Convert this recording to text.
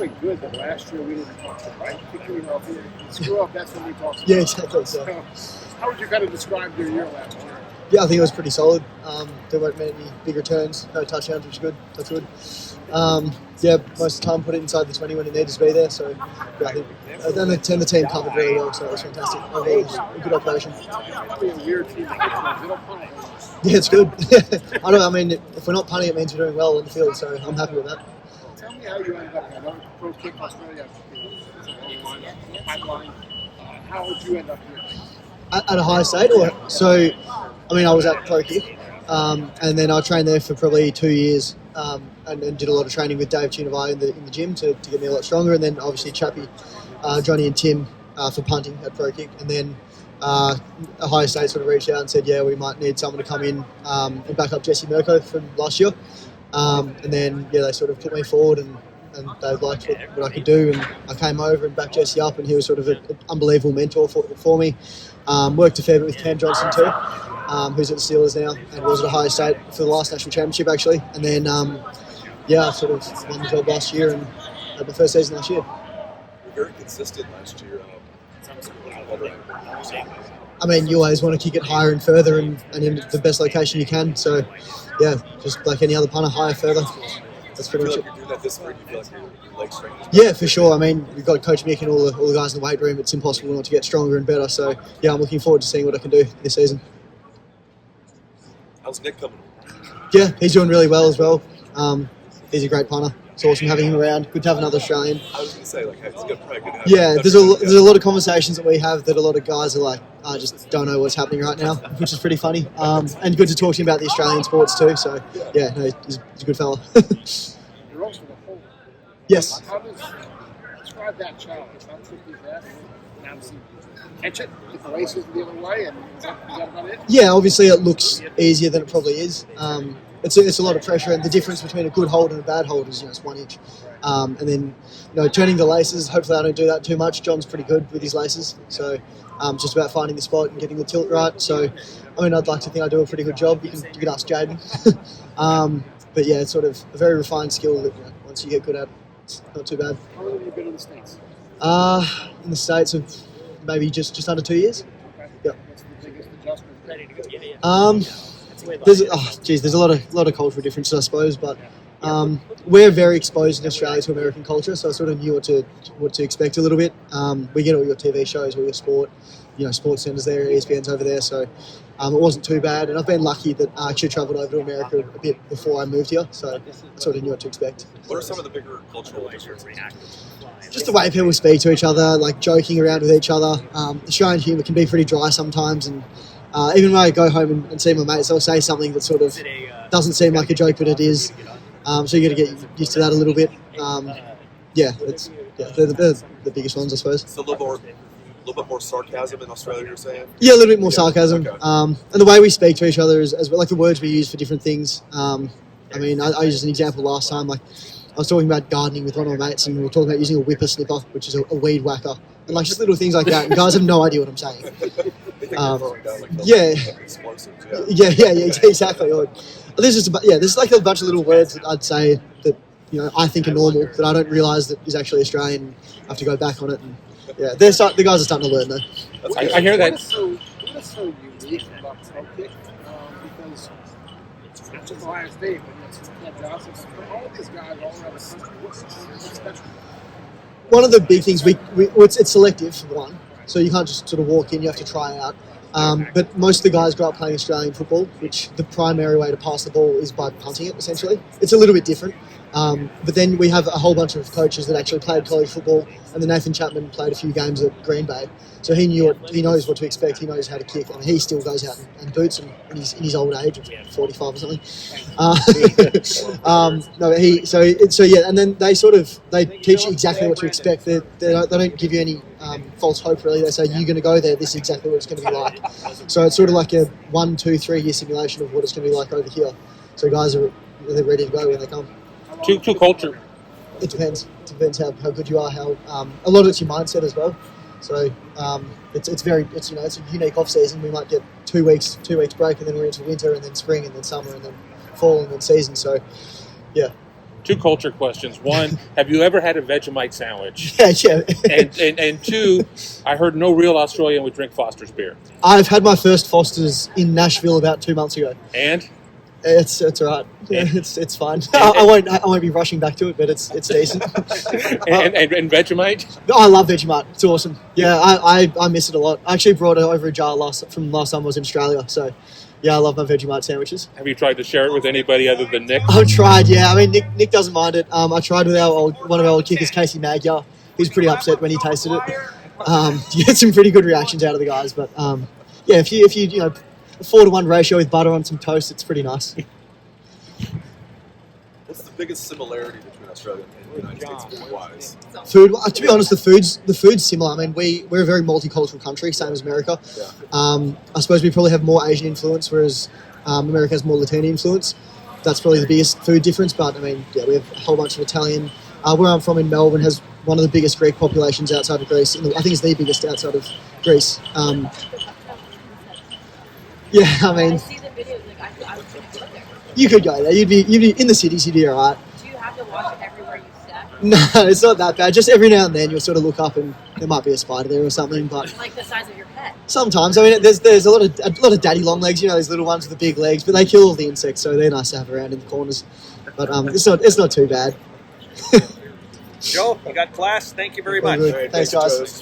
something good that last year we didn't talk about, right? Particularly if you screw up, that's when we talk about. Yeah, exactly. So, how would you kind of describe your year last year? Yeah, I think it was pretty solid. There weren't many big returns, no touchdowns, which is good. That's good. Yeah, most of the time put it inside the 20 when it needed to be there. So, yeah, I think the team covered really well, so it was fantastic. Overall, it was a good operation. It's probably a weird team to hit ones. They don't punt. Yeah, it's good. I mean, if we're not punting, it means we're doing well in the field, so I'm happy with that. Tell me how you ended up. I know Pro Kick Australia is a long pipeline. How would you end up here? At a higher state, I was at Pro Kick, and then I trained there for probably 2 years, and did a lot of training with Dave Tunavai in the gym to get me a lot stronger, and then obviously Chappie, Johnny and Tim for punting at Pro Kick, and then Ohio State sort of reached out and said, yeah, we might need someone to come in and back up Jesse Mirko from last year, and then they sort of put me forward and they liked what I could do, and I came over and backed Jesse up, and he was sort of an unbelievable mentor for me. Worked a fair bit with Cam Johnson too, who's at the Steelers now and was at Ohio State for the last national championship actually, and then I sort of won the job last year and had my first season last year. You're very consistent last year. I mean, you always want to kick it higher and further and in the best location you can. So, yeah, just like any other punter, higher, further. That's pretty much it. You're doing that this year. Do you feel like your leg strength? Yeah, for sure. I mean, we've got Coach Mick and all the guys in the weight room. It's impossible not to get stronger and better. So, yeah, I'm looking forward to seeing what I can do this season. How's Nick coming? Yeah, he's doing really well as well. He's a great punter. It's awesome having him around. Good to have another Australian. I was going to say, it's good, probably good to have Yeah, there's a lot of conversations that we have that a lot of guys are like, I just don't know what's happening right now, which is pretty funny. And good to talk to him about the Australian sports too. So, yeah, no, he's a good fella. You're also the whole. Yes. How does describe that challenge? How tricky is that? And obviously, catch it, get the laces the other way, and is that about it? Yeah, obviously it looks easier than it probably is. It's a lot of pressure, and the difference between a good hold and a bad hold is it's 1 inch. And then turning the laces. Hopefully I don't do that too much. John's pretty good with his laces, so just about finding the spot and getting the tilt right. So I mean, I'd like to think I do a pretty good job. You can ask Jaden. But yeah, it's sort of a very refined skill that once you get good at, it's not too bad. How long have you been in the States? In the States of maybe just under 2 years. Okay. Yep. What's the biggest adjustment? Ready to go. There's a lot of cultural differences, I suppose, but we're very exposed in Australia to American culture, so I sort of knew what to expect a little bit. We get all your TV shows, all your sport, sports centers there, ESPN's over there, so it wasn't too bad. And I've been lucky that I actually travelled over to America a bit before I moved here, so I sort of knew what to expect. What are some of the bigger cultural differences? Just the way people speak to each other, like joking around with each other. Australian humour can be pretty dry sometimes, and even when I go home and see my mates, they'll say something that sort of doesn't seem like a joke, but it is. So you got to get used to that a little bit. They're the biggest ones, I suppose. It's a little bit more sarcasm in Australia, you're saying? Yeah, a little bit more sarcasm. Okay. And the way we speak to each other is as well, like the words we use for different things. I used an example last time, like I was talking about gardening with one of my mates, and we were talking about using a whippersnipper, which is a weed whacker, and like just little things like that. And guys have no idea what I'm saying. They think they're throwing down explosives. Yeah, exactly. There's like a bunch of little words that I'd say that I think are normal that I don't realise that is actually Australian. I have to go back on it, and the guys are starting to learn though. I hear that. What is so unique about Pro Kick? Because it's not just Ohio State, but it's Cam Johnson. All of these guys all around the country. What's special? One of the big things it's selective for one, so you can't just sort of walk in. You have to try out. But most of the guys grow up playing Australian football, which the primary way to pass the ball is by punting it, essentially. It's a little bit different. But then we have a whole bunch of coaches that actually played college football, and then Nathan Chapman played a few games at Green Bay. So he knows what to expect, he knows how to kick, and he still goes out and boots him in his old age, 45 or something. And then they teach you exactly what to expect. They don't give you any false hope, really. They say, you're going to go there, this is exactly what it's going to be like. So it's sort of like a 1, 2, 3 year simulation of what it's going to be like over here. So guys they're ready to go when they come. To culture. It depends. It depends how good you are. How a lot of it's your mindset as well. So it's a unique off season. We might get 2 weeks break, and then we're into winter, and then spring, and then summer, and then fall, and then season. So yeah. 2 culture questions. 1, have you ever had a Vegemite sandwich? Yeah. And 2, I heard no real Australian would drink Foster's beer. I've had my first Foster's in Nashville about 2 months ago. And? It's all right. Yeah, it's fine. I won't be rushing back to it, but it's decent. and Vegemite? I love Vegemite. It's awesome. Yeah, I miss it a lot. I actually brought over a jar from last time I was in Australia. So, yeah, I love my Vegemite sandwiches. Have you tried to share it with anybody other than Nick? I've tried. Yeah, I mean Nick doesn't mind it. I tried with one of our old kickers, Casey Magyar. He was pretty upset when he tasted it. You get some pretty good reactions out of the guys, but yeah, if you 4-to-1 ratio with butter on some toast, it's pretty nice. What's the biggest similarity between Australia and the United States food-wise? Food. To be honest, the food's similar. I mean, we're a very multicultural country, same as America. Yeah. I suppose we probably have more Asian influence, whereas America has more Latino influence. That's probably the biggest food difference. But I mean, yeah, we have a whole bunch of Italian. Where I'm from in Melbourne has one of the biggest Greek populations outside of Greece. I think it's the biggest outside of Greece. Yeah, I mean, I see the videos, I was going to go there. you could go there. You'd be in the cities. You'd be all right. Do you have to watch it everywhere you step? No, it's not that bad. Just every now and then you'll sort of look up and there might be a spider there or something. But Like the size of your pet. sometimes, I mean, there's a lot of daddy long legs. Those little ones with the big legs, but they kill all the insects, so they're nice to have around in the corners. But it's not too bad. Joe, you got class. Thank you very Very much. good. Thanks, guys.